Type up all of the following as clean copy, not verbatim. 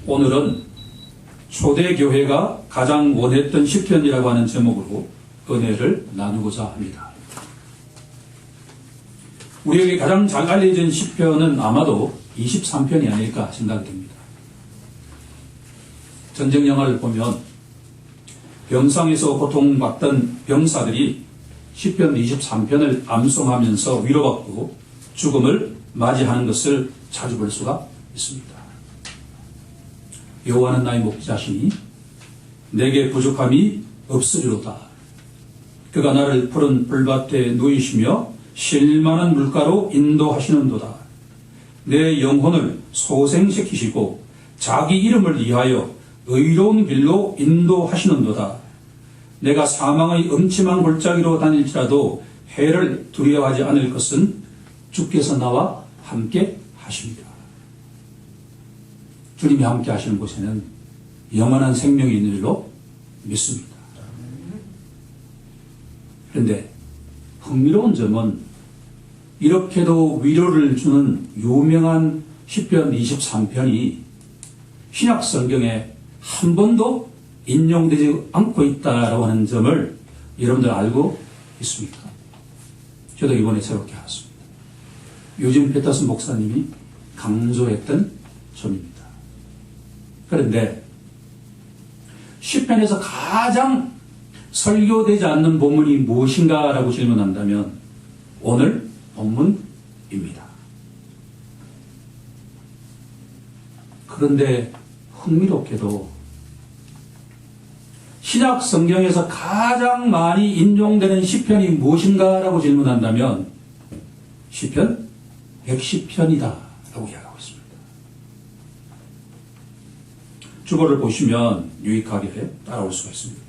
오늘은 초대교회가 가장 원했던 시편이라고 하는 제목으로 은혜를 나누고자 합니다. 우리에게 가장 잘 알려진 시편은 아마도 23편이 아닐까 생각이 됩니다. 전쟁 영화를 보면 병상에서 고통받던 병사들이 시편 23편을 암송하면서 위로받고 죽음을 맞이하는 것을 자주 볼 수가 있습니다. 여호와는 나의 목자시니 내게 부족함이 없으리로다. 그가 나를 푸른 풀밭에 누이시며 쉴만한 물가로 인도하시는도다. 내 영혼을 소생시키시고 자기 이름을 위하여 의로운 길로 인도하시는도다. 내가 사망의 음침한 골짜기로 다닐지라도 해를 두려워하지 않을 것은 주께서 나와 함께 하십니다. 주님이 함께 하시는 곳에는 영원한 생명이 있는 줄로 믿습니다. 그런데 흥미로운 점은 이렇게도 위로를 주는 유명한 시편 23편이 신약 성경에 한 번도 인용되지 않고 있다라고 하는 점을 여러분들 알고 있습니까? 저도 이번에 새롭게 알았습니다. 유진 페터슨 목사님이 강조했던 점입니다. 그런데 시편에서 가장 설교되지 않는 본문이 무엇인가라고 질문한다면 오늘 본문입니다. 그런데 흥미롭게도 신약 성경에서 가장 많이 인용되는 시편이 무엇인가라고 질문한다면 시편 110편이다 라고 이야기하고 있습니다. 주보를 보시면 유익하게 따라올 수가 있습니다.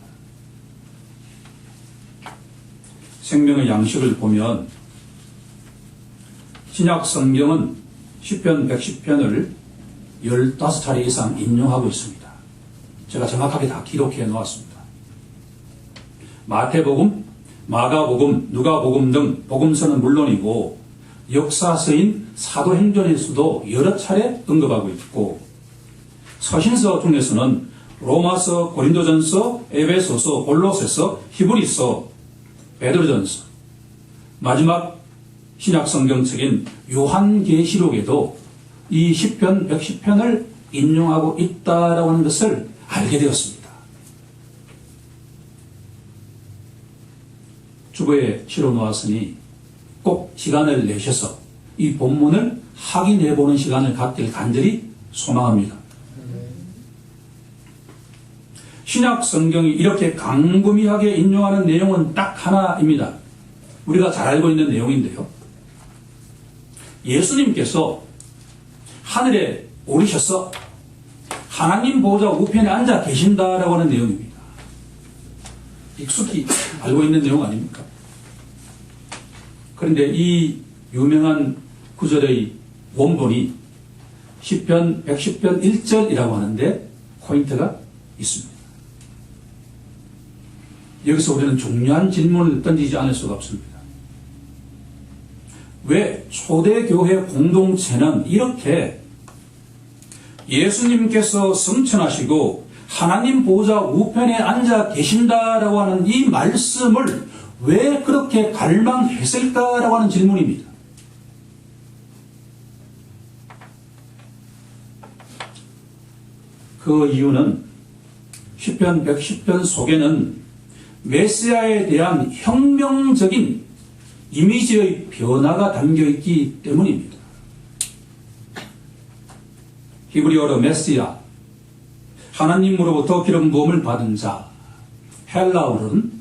생명의 양식을 보면 신약 성경은 시편 110편을 15차례 이상 인용하고 있습니다. 제가 정확하게 다 기록해 놓았습니다. 마태복음, 마가복음, 누가복음 등 복음서는 물론이고 역사서인 사도행전에서도 여러 차례 언급하고 있고 서신서 중에서는 로마서, 고린도전서, 에베소서, 골로새서, 히브리서, 베드로전서, 마지막 신약 성경책인 요한계시록에도 이 시편 110편을 인용하고 있다라고 하는 것을 알게 되었습니다. 주보에 실어 놓았으니 꼭 시간을 내셔서 이 본문을 확인해 보는 시간을 갖길 간절히 소망합니다. 신약 성경이 이렇게 강구미하게 인용하는 내용은 딱 하나입니다. 우리가 잘 알고 있는 내용인데요. 예수님께서 하늘에 오르셔서 하나님 보좌 우편에 앉아 계신다라고 하는 내용입니다. 익숙히 알고 있는 내용 아닙니까? 그런데 이 유명한 구절의 원본이 시편 110편 1절이라고 하는데 포인트가 있습니다. 여기서 우리는 중요한 질문을 던지지 않을 수가 없습니다. 왜 초대교회 공동체는 이렇게 예수님께서 승천하시고 하나님 보좌 우편에 앉아 계신다라고 하는 이 말씀을 왜 그렇게 갈망했을까라고 하는 질문입니다. 그 이유는 시편 110편 속에는 메시아에 대한 혁명적인 이미지의 변화가 담겨있기 때문입니다. 히브리어로 메시아, 하나님으로부터 기름 부음을 받은 자, 헬라어로는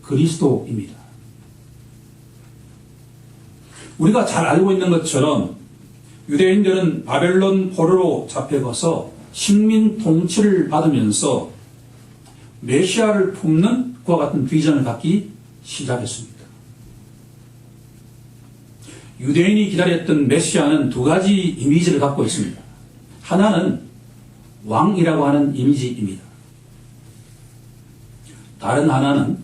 그리스도입니다. 우리가 잘 알고 있는 것처럼 유대인들은 바벨론 포로로 잡혀가서 식민 통치를 받으면서 메시아를 품는 그와 같은 비전을 갖기 시작했습니다. 유대인이 기다렸던 메시아는 두 가지 이미지를 갖고 있습니다. 하나는 왕이라고 하는 이미지입니다. 다른 하나는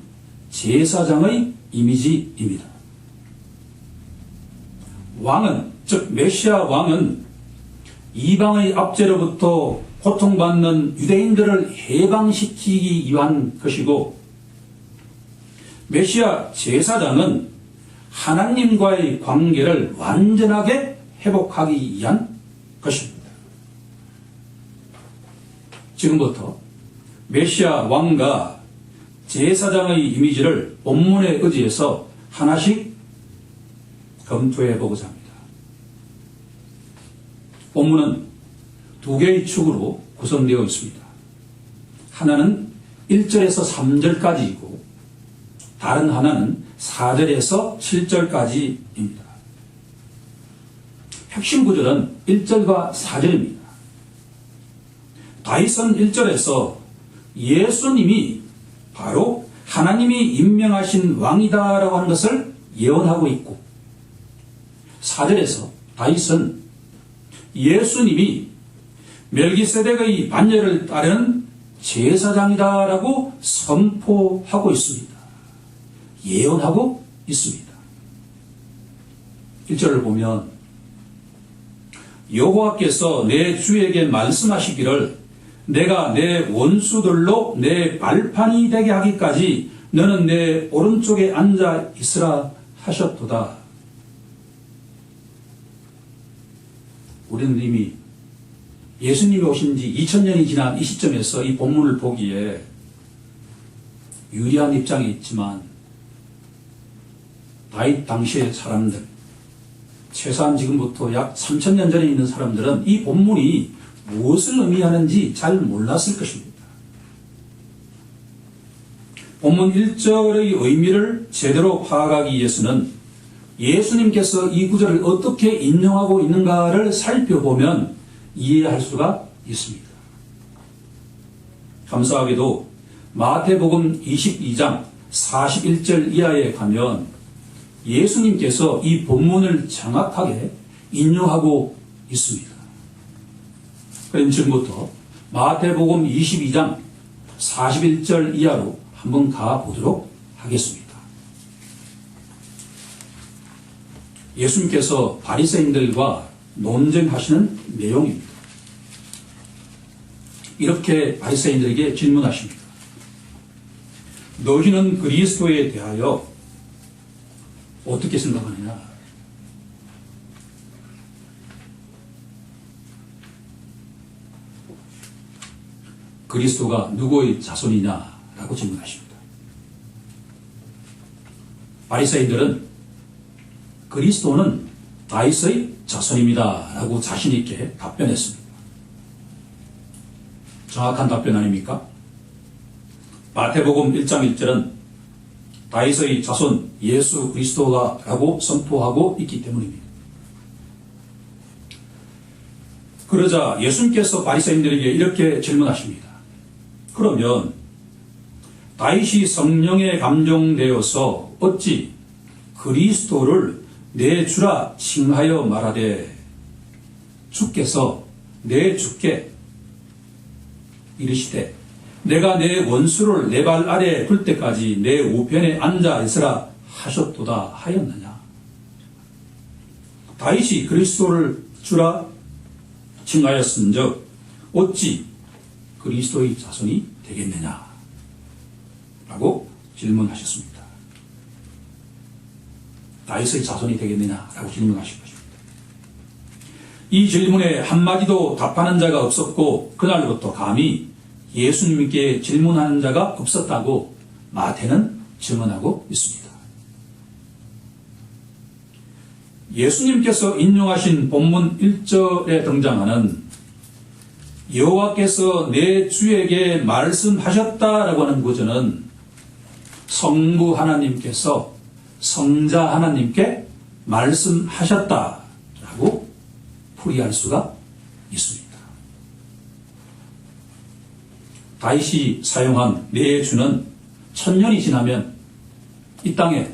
제사장의 이미지입니다. 왕은, 즉 메시아 왕은 이방의 압제로부터 고통받는 유대인들을 해방시키기 위한 것이고, 메시아 제사장은 하나님과의 관계를 완전하게 회복하기 위한 것입니다. 지금부터 메시아 왕과 제사장의 이미지를 본문에 의지해서 하나씩 검토해 보고자 합니다. 본문은 두 개의 축으로 구성되어 있습니다. 하나는 1절에서 3절까지이고 다른 하나는 4절에서 7절까지입니다. 핵심 구절은 1절과 4절입니다. 다윗은 1절에서 예수님이 바로 하나님이 임명하신 왕이다라고 하는 것을 예언하고 있고, 4절에서 다윗은 예수님이 멜기세덱의 반열을 따르는 제사장이다라고 선포하고 있습니다. 예언하고 있습니다. 1절을 보면 여호와께서 내 주에게 말씀하시기를 내가 내 원수들로 내 발판이 되게 하기까지 너는 내 오른쪽에 앉아 있으라 하셨도다. 우리는 이미 예수님이 오신 지 2000년이 지난 이 시점에서 이 본문을 보기에 유리한 입장이 있지만, 다윗 당시의 사람들, 최소한 지금부터 약 3000년 전에 있는 사람들은 이 본문이 무엇을 의미하는지 잘 몰랐을 것입니다. 본문 1절의 의미를 제대로 파악하기 위해서는 예수님께서 이 구절을 어떻게 인용하고 있는가를 살펴보면 이해할 수가 있습니다. 감사하게도 마태복음 22장 41절 이하에 가면 예수님께서 이 본문을 정확하게 인용하고 있습니다. 그럼 지금부터 마태복음 22장 41절 이하로 한번 가보도록 하겠습니다. 예수님께서 바리새인들과 논쟁하시는 내용입니다. 이렇게 바리새인들에게 질문하십니다. 너희는 그리스도에 대하여 어떻게 생각하느냐? 그리스도가 누구의 자손이냐라고 질문하십니다. 바리새인들은 그리스도는 다윗의 자손입니다 라고 자신 있게 답변했습니다. 정확한 답변 아닙니까? 마태복음 1장 1절은 다윗의 자손 예수 그리스도가 라고 선포하고 있기 때문입니다. 그러자 예수님께서 바리새인들에게 이렇게 질문하십니다. 그러면 다윗이 성령에 감동되어서 어찌 그리스도를 내 주라 칭하여 말하되 주께서 내 주께 이르시되 내가 내 원수를 내 발 아래 둘 때까지 내 우편에 앉아 있으라 하셨도다 하였느냐? 다윗이 그리스도를 주라 칭하였은즉 어찌 그리스도의 자손이 되겠느냐? 라고 질문하셨습니다. 다윗의 자손이 되겠느냐라고 질문하신 것입니다. 이 질문에 한마디도 답하는 자가 없었고 그날부터 감히 예수님께 질문하는 자가 없었다고 마태는 증언하고 있습니다. 예수님께서 인용하신 본문 1절에 등장하는 여호와께서 내 주에게 말씀하셨다라고 하는 구절은 성부 하나님께서 성자 하나님께 말씀하셨다라고 풀이할 수가 있습니다. 다윗이 사용한 내 주는 1000년이 지나면 이 땅에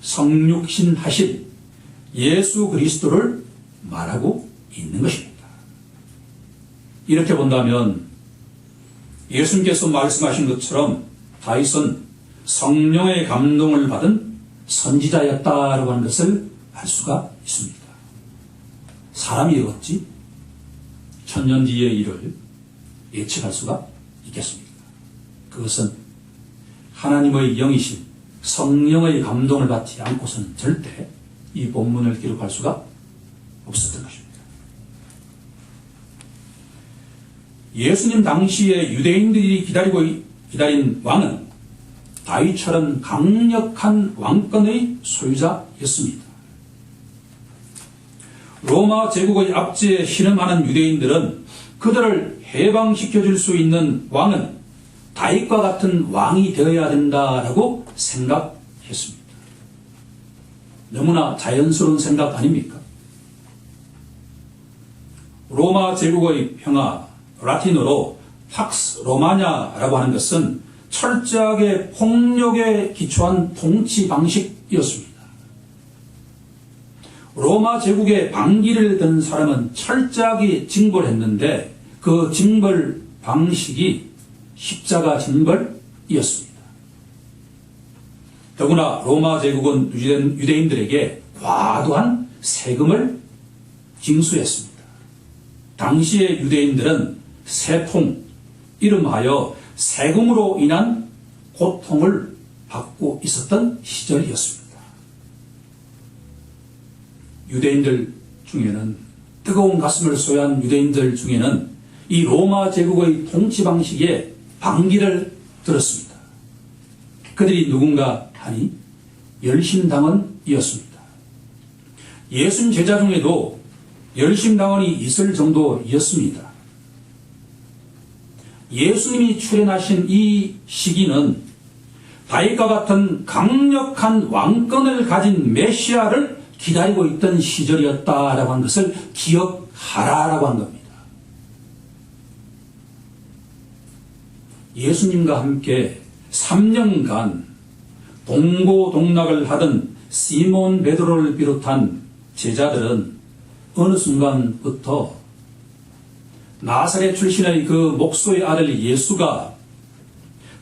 성육신하신 예수 그리스도를 말하고 있는 것입니다. 이렇게 본다면 예수님께서 말씀하신 것처럼 다윗은 성령의 감동을 받은 선지자였다라고 하는 것을 알 수가 있습니다. 사람이 어찌 1000년 뒤의 일을 예측할 수가 있겠습니까? 그것은 하나님의 영이신 성령의 감동을 받지 않고서는 절대 이 본문을 기록할 수가 없었던 것입니다. 예수님 당시에 유대인들이 기다린 왕은 다윗처럼 강력한 왕권의 소유자였습니다. 로마 제국의 압제에 신음하는 유대인들은 그들을 해방시켜줄 수 있는 왕은 다윗과 같은 왕이 되어야 된다라고 생각했습니다. 너무나 자연스러운 생각 아닙니까? 로마 제국의 평화, 라틴어로 팍스 로마냐라고 하는 것은 철저하게 폭력에 기초한 통치 방식이었습니다. 로마 제국의 반기를 든 사람은 철저하게 징벌했는데 그 징벌 방식이 십자가 징벌이었습니다. 더구나 로마 제국은 유대인들에게 과도한 세금을 징수했습니다. 당시의 유대인들은 세통, 이름하여 세금으로 인한 고통을 받고 있었던 시절이었습니다. 유대인들 중에는, 뜨거운 가슴을 소유한 유대인들 중에는 이 로마 제국의 통치 방식에 반기를 들었습니다. 그들이 누군가 하니 열심당원이었습니다. 예수님 제자 중에도 열심당원이 있을 정도였습니다. 예수님이 출현하신 이 시기는 다윗과 같은 강력한 왕권을 가진 메시아를 기다리고 있던 시절이었다라고 하는 것을 기억하라라고 한 겁니다. 예수님과 함께 3년간 동고동락을 하던 시몬 베드로를 비롯한 제자들은 어느 순간부터 나사렛 출신의 그 목소의 아들 예수가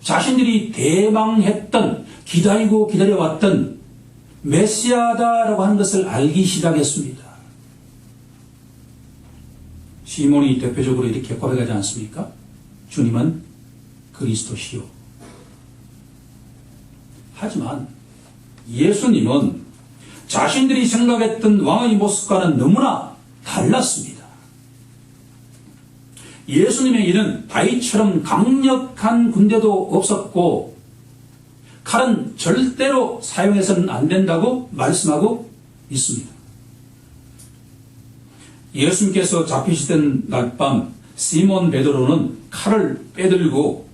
자신들이 대망했던, 기다리고 기다려왔던 메시아다라고 하는 것을 알기 시작했습니다. 시몬이 대표적으로 이렇게 고백하지 않습니까? 주님은 그리스도시요. 하지만 예수님은 자신들이 생각했던 왕의 모습과는 너무나 달랐습니다. 예수님에게는 다윗처럼 강력한 군대도 없었고 칼은 절대로 사용해서는 안 된다고 말씀하고 있습니다. 예수님께서 잡히시던 날밤 시몬 베드로는 칼을 빼들고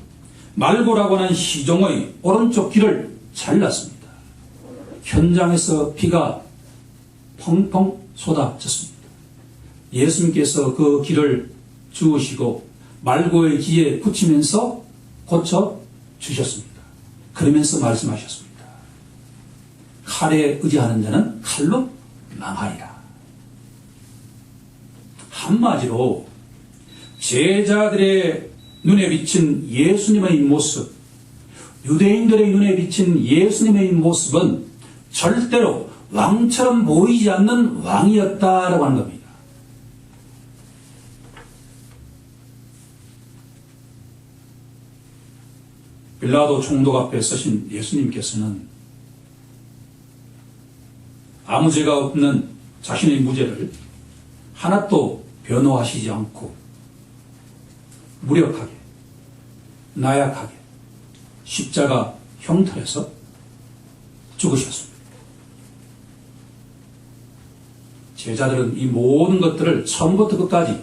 말고라고 하는 시종의 오른쪽 귀를 잘랐습니다. 현장에서 피가 펑펑 쏟아졌습니다. 예수님께서 그 귀를 주우시고 말고의 귀에 붙이면서 고쳐주셨습니다. 그러면서 말씀하셨습니다. 칼에 의지하는 자는 칼로 망하리라. 한마디로 제자들의 눈에 비친 예수님의 모습, 유대인들의 눈에 비친 예수님의 모습은 절대로 왕처럼 보이지 않는 왕이었다라고 하는 겁니다. 빌라도 총독 앞에 서신 예수님께서는 아무 죄가 없는 자신의 무죄를 하나도 변호하시지 않고 무력하게, 나약하게 십자가 형틀에서 죽으셨습니다. 제자들은 이 모든 것들을 처음부터 끝까지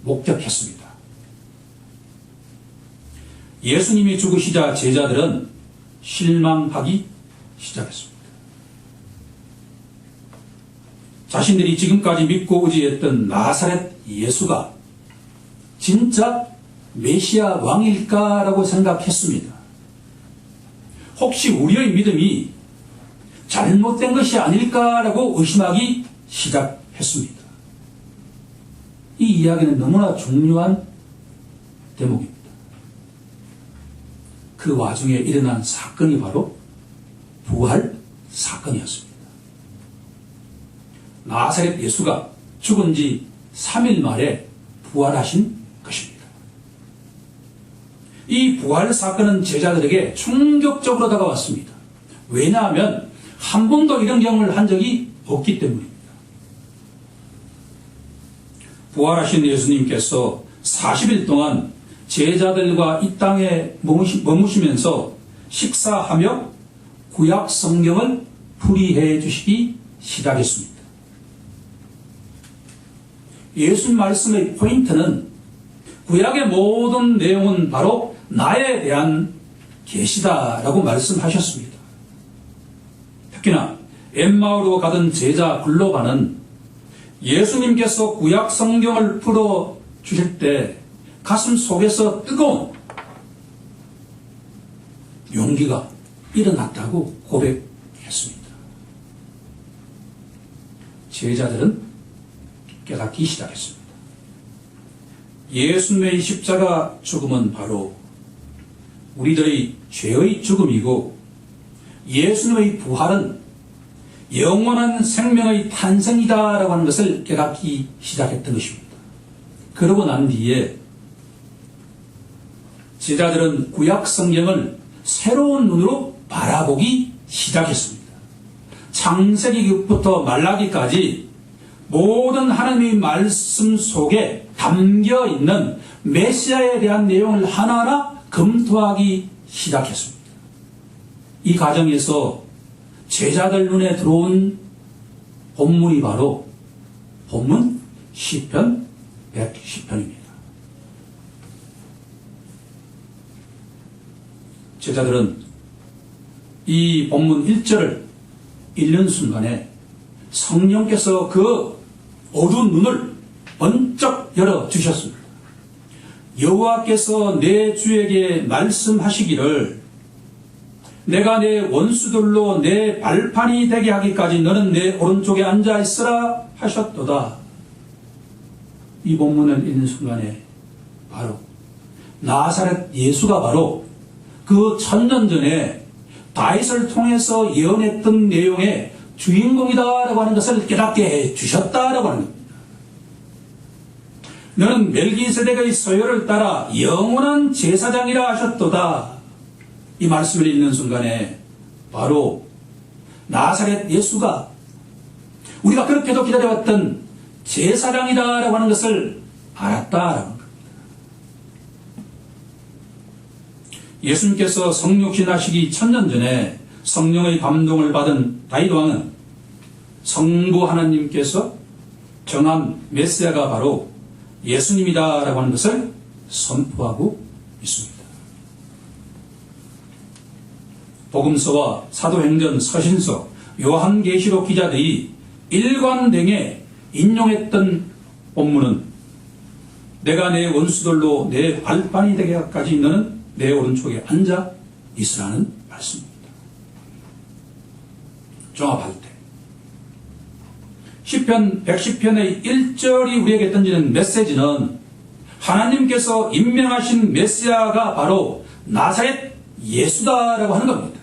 목격했습니다. 예수님이 죽으시자 제자들은 실망하기 시작했습니다. 자신들이 지금까지 믿고 의지했던 나사렛 예수가 진짜 메시아 왕일까라고 생각했습니다. 혹시 우리의 믿음이 잘못된 것이 아닐까라고 의심하기 시작했습니다. 이 이야기는 너무나 중요한 대목입니다. 그 와중에 일어난 사건이 바로 부활 사건이었습니다. 나사렛 예수가 죽은 지 3일 만에 부활하신 것입니다. 이 부활 사건은 제자들에게 충격적으로 다가왔습니다. 왜냐하면 한 번도 이런 경험을 한 적이 없기 때문입니다. 부활하신 예수님께서 40일 동안 제자들과 이 땅에 머무시면서 식사하며 구약 성경을 풀이해 주시기 시작했습니다. 예수님 말씀의 포인트는 구약의 모든 내용은 바로 나에 대한 계시다라고 말씀하셨습니다. 특히나 엠마오로 가던 제자 글로바는 예수님께서 구약 성경을 풀어 주실 때 가슴 속에서 뜨거운 용기가 일어났다고 고백했습니다. 제자들은 깨닫기 시작했습니다. 예수님의 십자가 죽음은 바로 우리들의 죄의 죽음이고 예수님의 부활은 영원한 생명의 탄생이다라고 하는 것을 깨닫기 시작했던 것입니다. 그러고 난 뒤에 제자들은 구약 성경을 새로운 눈으로 바라보기 시작했습니다. 창세기부터 말라기까지 모든 하나님의 말씀 속에 담겨 있는 메시아에 대한 내용을 하나하나 검토하기 시작했습니다. 이 과정에서 제자들 눈에 들어온 본문이 바로 본문 시편 110편입니다. 제자들은 이 본문 1절을 읽는 순간에 성령께서 그 어두운 눈을 번쩍 열어주셨습니다. 여호와께서 내 주에게 말씀하시기를 내가 내 원수들로 내 발판이 되게 하기까지 너는 내 오른쪽에 앉아 있으라 하셨도다. 이 본문을 읽는 순간에 바로 나사렛 예수가 바로 그 1000년 전에 다윗을 통해서 예언했던 내용의 주인공이다라고 하는 것을 깨닫게 해 주셨다라고 하는 겁니다. 너는 멜기세덱의 서열을 따라 영원한 제사장이라 하셨도다. 이 말씀을 읽는 순간에 바로 나사렛 예수가 우리가 그렇게도 기다려왔던 제사장이다라고 하는 것을 알았다라는 겁니다. 예수님께서 성육신하시기 1000년 전에 성령의 감동을 받은 다윗 왕은 성부 하나님께서 정한 메시아가 바로 예수님이다라고 하는 것을 선포하고 있습니다. 복음서와 사도행전, 서신서, 요한계시록 기자들이 일관되게 인용했던 본문은 내가 내 원수들로 내 발판이 되게 하기까지 너는 내 오른쪽에 앉아 있으라는 말씀입니다. 종합할 때 시편 110편의 1절이 우리에게 던지는 메시지는 하나님께서 임명하신 메시아가 바로 나사렛 예수다라고 하는 겁니다.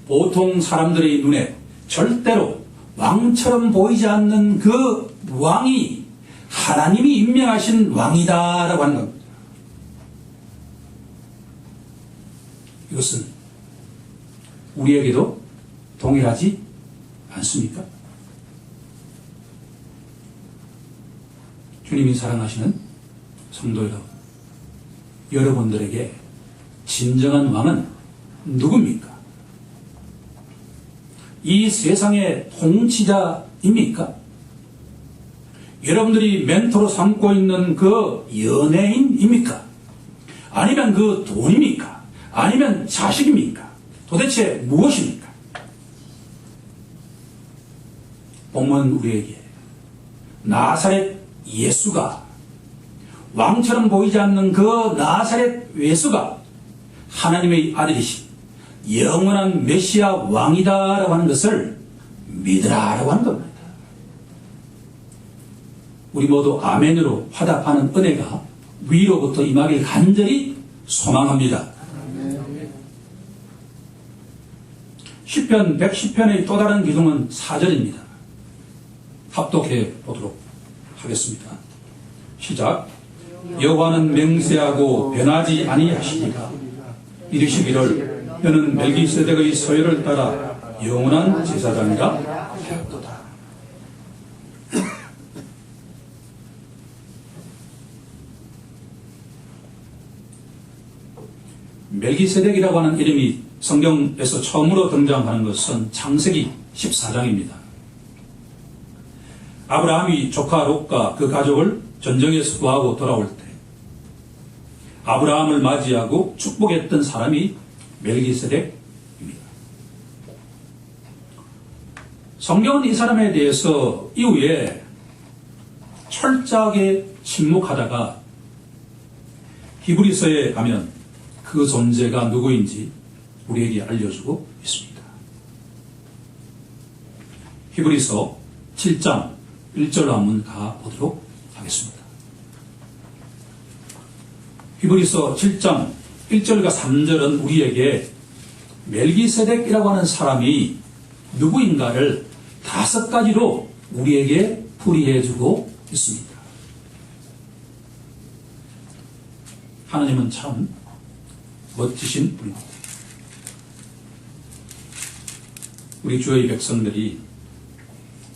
보통 사람들의 눈에 절대로 왕처럼 보이지 않는 그 왕이 하나님이 임명하신 왕이다라고 하는 겁니다. 이것은 우리에게도 동일하지 않습니까? 주님이 사랑하시는 성도 여러분, 여러분들에게 진정한 왕은 누굽니까? 이 세상의 통치자입니까? 여러분들이 멘토로 삼고 있는 그 연예인입니까? 아니면 그 돈입니까? 아니면 자식입니까? 도대체 무엇입니까? 본문 우리에게 나사렛 예수가 왕처럼 보이지 않는 그 나사렛 예수가 하나님의 아들이신 영원한 메시아 왕이다라고 하는 것을 믿으라라고 하는 겁니다. 우리 모두 아멘으로 화답하는 은혜가 위로부터 임하길 간절히 소망합니다. 시편 110편의 또 다른 기둥은 4절입니다. 합독해 보도록 하겠습니다. 시작. 여호와는 맹세하고 변하지 아니하시니라. 이르시기를 너는 멜기세덱의 서열을 따라 영원한 제사장이라 하였도다. 멜기세덱이라고 하는 이름이 성경에서 처음으로 등장하는 것은 창세기 14장입니다. 아브라함이 조카 롯과 그 가족을 전쟁에서 구하고 돌아올 때 아브라함을 맞이하고 축복했던 사람이 멜기세덱입니다. 성경은 이 사람에 대해서 이후에 철저하게 침묵하다가 히브리서에 가면 그 존재가 누구인지 우리에게 알려주고 있습니다. 히브리서 7장 1절로 한번 가보도록 하겠습니다. 히브리서 7장 1절과 3절은 우리에게 멜기세덱이라고 하는 사람이 누구인가를 5가지로 우리에게 풀이해주고 있습니다. 하나님은 참 멋지신 분입니다. 우리 주의 백성들이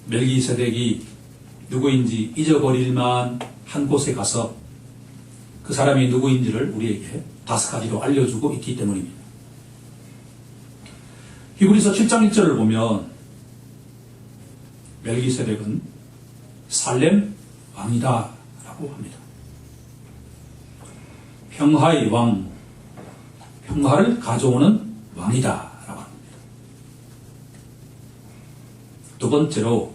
멜기세덱이 누구인지 잊어버릴만 한 곳에 가서 그 사람이 누구인지를 우리에게 5가지로 알려주고 있기 때문입니다. 히브리서 7장 1절을 보면 멜기세덱은 살렘 왕이다 라고 합니다. 평화의 왕, 평화를 가져오는 왕이다 라고 합니다. 두 번째로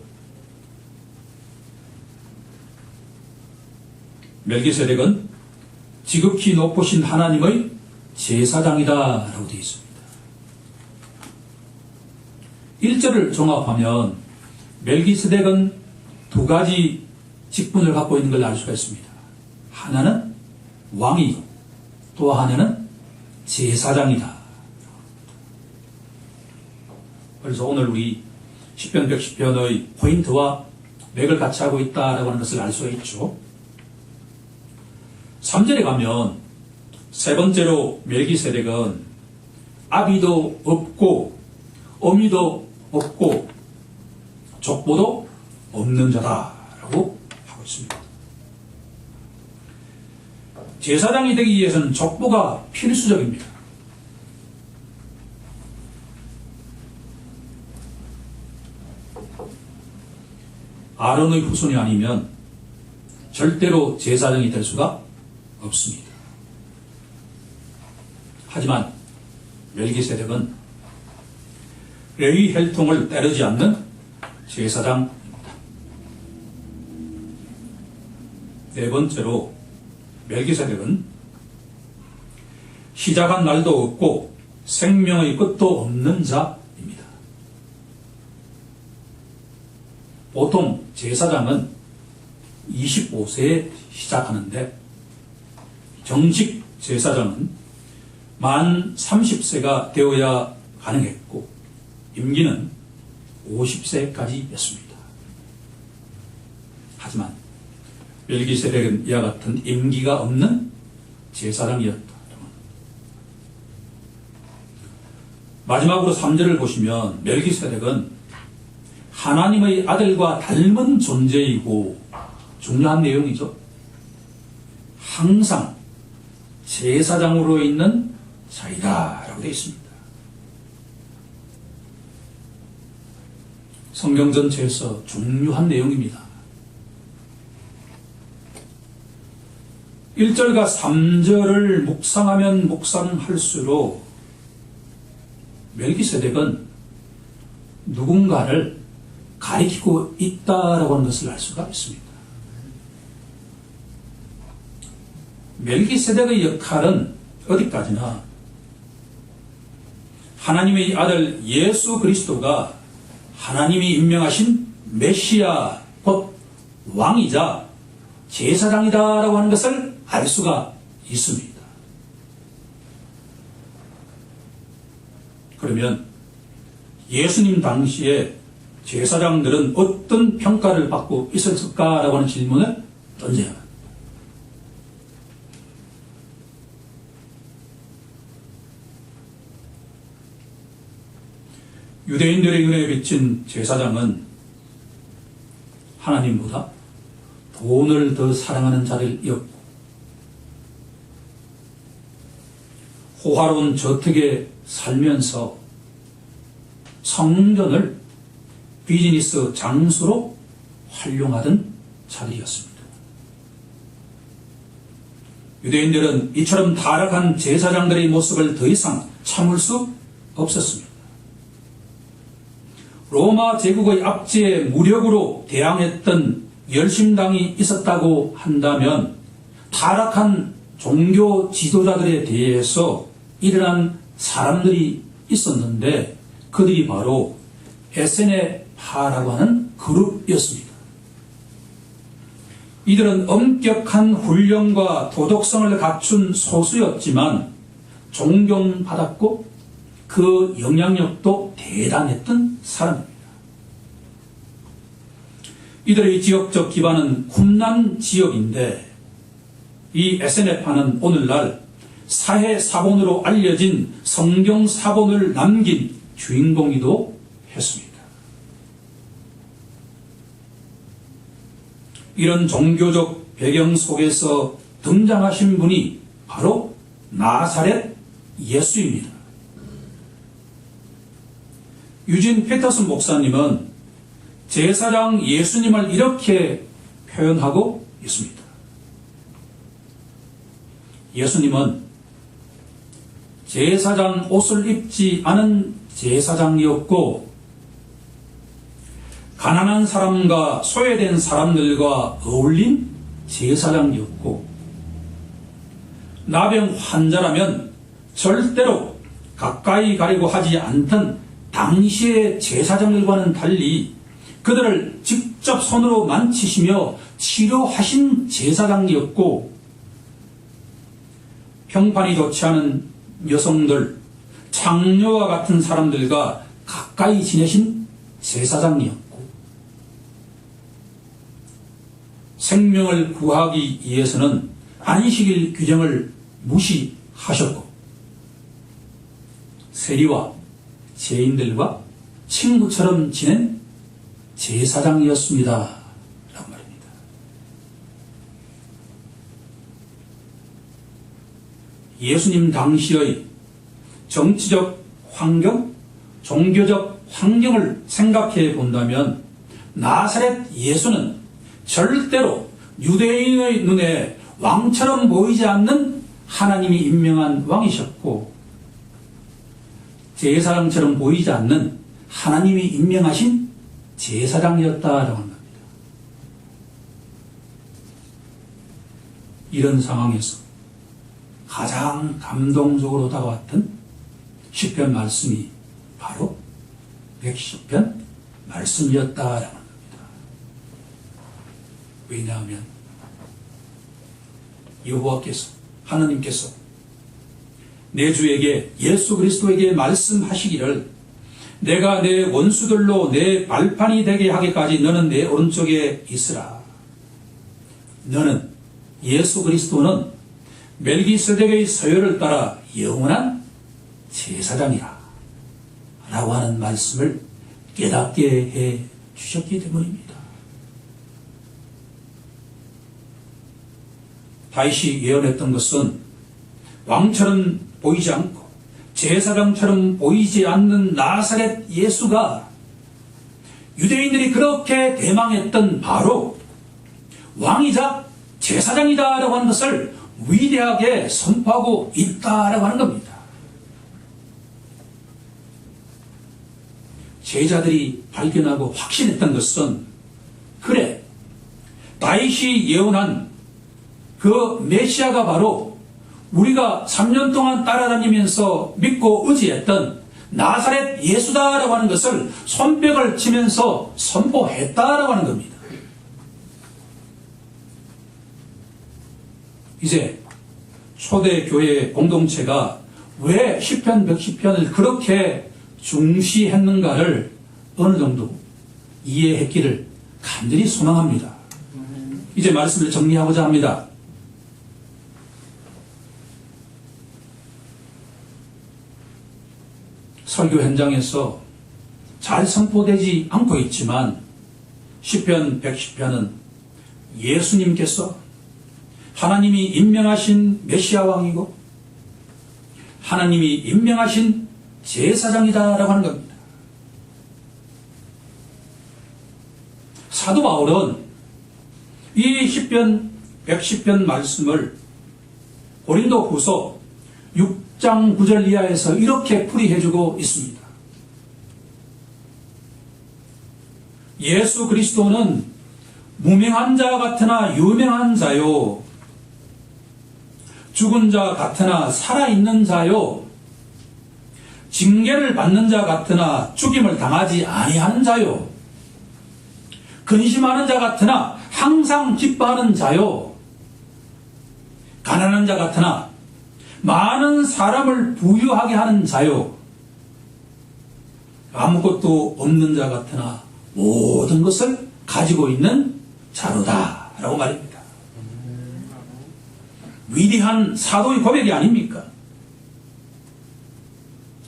멜기세덱은 지극히 높으신 하나님의 제사장이다 라고 되어 있습니다. 1절을 종합하면 멜기세덱은 2가지 직분을 갖고 있는 걸 알 수가 있습니다. 하나는 왕이고 또 하나는 제사장이다. 그래서 오늘 우리 시편 110편의 포인트와 맥을 같이 하고 있다라고 하는 것을 알 수가 있죠. 3절에 가면 세 번째로 멜기세덱은 아비도 없고 어미도 없고 족보도 없는 자다라고 하고 있습니다. 제사장이 되기 위해서는 족보가 필수적입니다. 아론의 후손이 아니면 절대로 제사장이 될 수가 없습니다. 하지만 멜기세덱은 레위 혈통을 따르지 않는 제사장입니다. 네 번째로 멜기세덱은 시작한 날도 없고 생명의 끝도 없는 자입니다. 보통 제사장은 25세에 시작하는데 정식 제사장은 만 30세가 되어야 가능했고 임기는 50세까지였습니다. 하지만 멜기세덱은 이와 같은 임기가 없는 제사장이었다. 마지막으로 3절을 보시면 멜기세덱은 하나님의 아들과 닮은 존재이고 중요한 내용이죠. 항상 제사장으로 있는 자이다 라고 되어 있습니다. 성경 전체에서 중요한 내용입니다. 1절과 3절을 묵상하면 묵상할수록 멜기세덱은 누군가를 가리키고 있다라고 하는 것을 알 수가 있습니다. 멜기세덱의 역할은 어디까지나 하나님의 아들 예수 그리스도가 하나님이 임명하신 메시아 곧 왕이자 제사장이다라고 하는 것을 알 수가 있습니다. 그러면 예수님 당시에 제사장들은 어떤 평가를 받고 있었을까라고 하는 질문을 던져야 합니다. 유대인들의 은혜에 비친 제사장은 하나님보다 돈을 더 사랑하는 자들이었고, 호화로운 저택에 살면서 성전을 비즈니스 장소로 활용하던 자들이었습니다. 유대인들은 이처럼 타락한 제사장들의 모습을 더 이상 참을 수 없었습니다. 로마 제국의 압제에 무력으로 대항했던 열심당이 있었다고 한다면 타락한 종교 지도자들에 대해서 일어난 사람들이 있었는데 그들이 바로 에세네파라고 하는 그룹이었습니다. 이들은 엄격한 훈련과 도덕성을 갖춘 소수였지만 존경받았고 그 영향력도 대단했던 사람입니다. 이들의 지역적 기반은 쿰란 지역인데 이 에세네파는 오늘날 사해 사본으로 알려진 성경 사본을 남긴 주인공이기도 했습니다. 이런 종교적 배경 속에서 등장하신 분이 바로 나사렛 예수입니다. 유진 피터슨 목사님은 제사장 예수님을 이렇게 표현하고 있습니다. 예수님은 제사장 옷을 입지 않은 제사장이었고 가난한 사람과 소외된 사람들과 어울린 제사장이었고 나병 환자라면 절대로 가까이 가려고 하지 않던 당시의 제사장들과는 달리 그들을 직접 손으로 만지시며 치료하신 제사장이었고 평판이 좋지 않은 여성들, 창녀와 같은 사람들과 가까이 지내신 제사장이었고 생명을 구하기 위해서는 안식일 규정을 무시하셨고 세리와 죄인들과 친구처럼 지낸 제사장이었습니다. 라고 말입니다. 예수님 당시의 정치적 환경, 종교적 환경을 생각해 본다면 나사렛 예수는 절대로 유대인의 눈에 왕처럼 보이지 않는 하나님이 임명한 왕이셨고 제사장처럼 보이지 않는 하나님이 임명하신 제사장이었다라고 합니다. 이런 상황에서 가장 감동적으로 다가왔던 시편 말씀이 바로 110편 말씀이었다라고 합니다. 왜냐하면 여호와께서 하나님께서 내 주에게 예수 그리스도에게 말씀하시기를 내가 내 원수들로 내 발판이 되게 하기까지 너는 내 오른쪽에 있으라. 너는 예수 그리스도는 멜기세덱의 서열을 따라 영원한 제사장이라 라고 하는 말씀을 깨닫게 해 주셨기 때문입니다. 다윗이 예언했던 것은 왕처럼 보이지 않고 제사장처럼 보이지 않는 나사렛 예수가 유대인들이 그렇게 대망했던 바로 왕이자 제사장이다라고 하는 것을 위대하게 선포하고 있다라고 하는 겁니다. 제자들이 발견하고 확신했던 것은 그래, 다윗이 예언한 그 메시아가 바로 우리가 3년 동안 따라다니면서 믿고 의지했던 나사렛 예수다라고 하는 것을 손뼉을 치면서 선포했다라고 하는 겁니다. 이제 초대교회 공동체가 왜 시편 110편을 그렇게 중시했는가를 어느 정도 이해했기를 간절히 소망합니다. 이제 말씀을 정리하고자 합니다. 설교 현장에서 잘 선포되지 않고 있지만 시편 110편은 예수님께서 하나님이 임명하신 메시아 왕이고 하나님이 임명하신 제사장이다라고 하는 겁니다. 사도 바울은 이 시편 110편 말씀을 고린도 후서 6장 9절 이하에서 이렇게 풀이해주고 있습니다. 예수 그리스도는 무명한 자 같으나 유명한 자요, 죽은 자 같으나 살아있는 자요, 징계를 받는 자 같으나 죽임을 당하지 아니하는 자요, 근심하는 자 같으나 항상 기뻐하는 자요, 가난한 자 같으나 많은 사람을 부유하게 하는 자요, 아무것도 없는 자 같으나 모든 것을 가지고 있는 자로다 라고 말입니다. 위대한 사도의 고백이 아닙니까?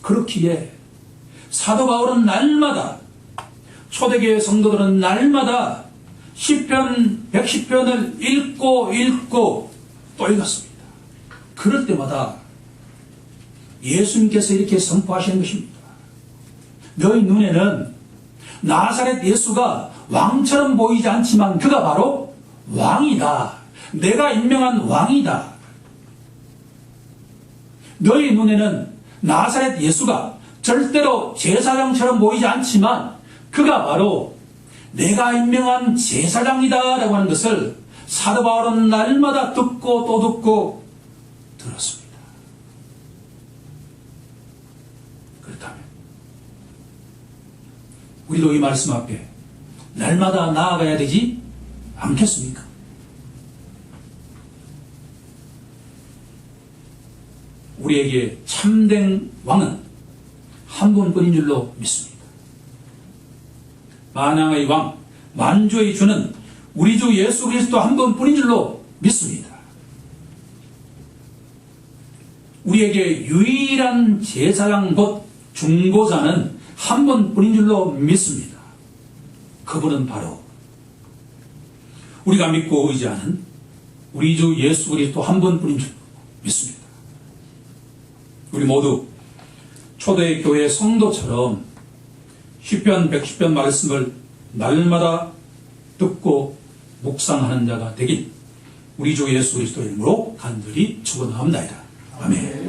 그렇기에 사도 바울은 날마다, 초대교회 성도들은 날마다 시편 110편을 읽고 또 읽었습니다. 그럴 때마다 예수님께서 이렇게 선포하시는 것입니다. 너희 눈에는 나사렛 예수가 왕처럼 보이지 않지만 그가 바로 왕이다. 내가 임명한 왕이다. 너희 눈에는 나사렛 예수가 절대로 제사장처럼 보이지 않지만 그가 바로 내가 임명한 제사장이다 라고 하는 것을 사도 바울은 날마다 듣고 또 듣고 들었습니다. 그렇다면 우리도 이 말씀 앞에 날마다 나아가야 되지 않겠습니까? 우리에게 참된 왕은 한 분뿐인 줄로 믿습니다. 만왕의 왕, 만주의 주는 우리 주 예수 그리스도 한 분뿐인 줄로 믿습니다. 우리에게 유일한 제사장 곧 중보자는 한 분뿐인 줄로 믿습니다. 그분은 바로 우리가 믿고 의지하는 우리 주 예수 그리스도 한 분뿐인 줄로 믿습니다. 우리 모두 초대교회 성도처럼 시편 110편 말씀을 날마다 듣고 묵상하는 자가 되길 우리 주 예수 그리스도의 이름으로 간절히 축원합니다. 아멘.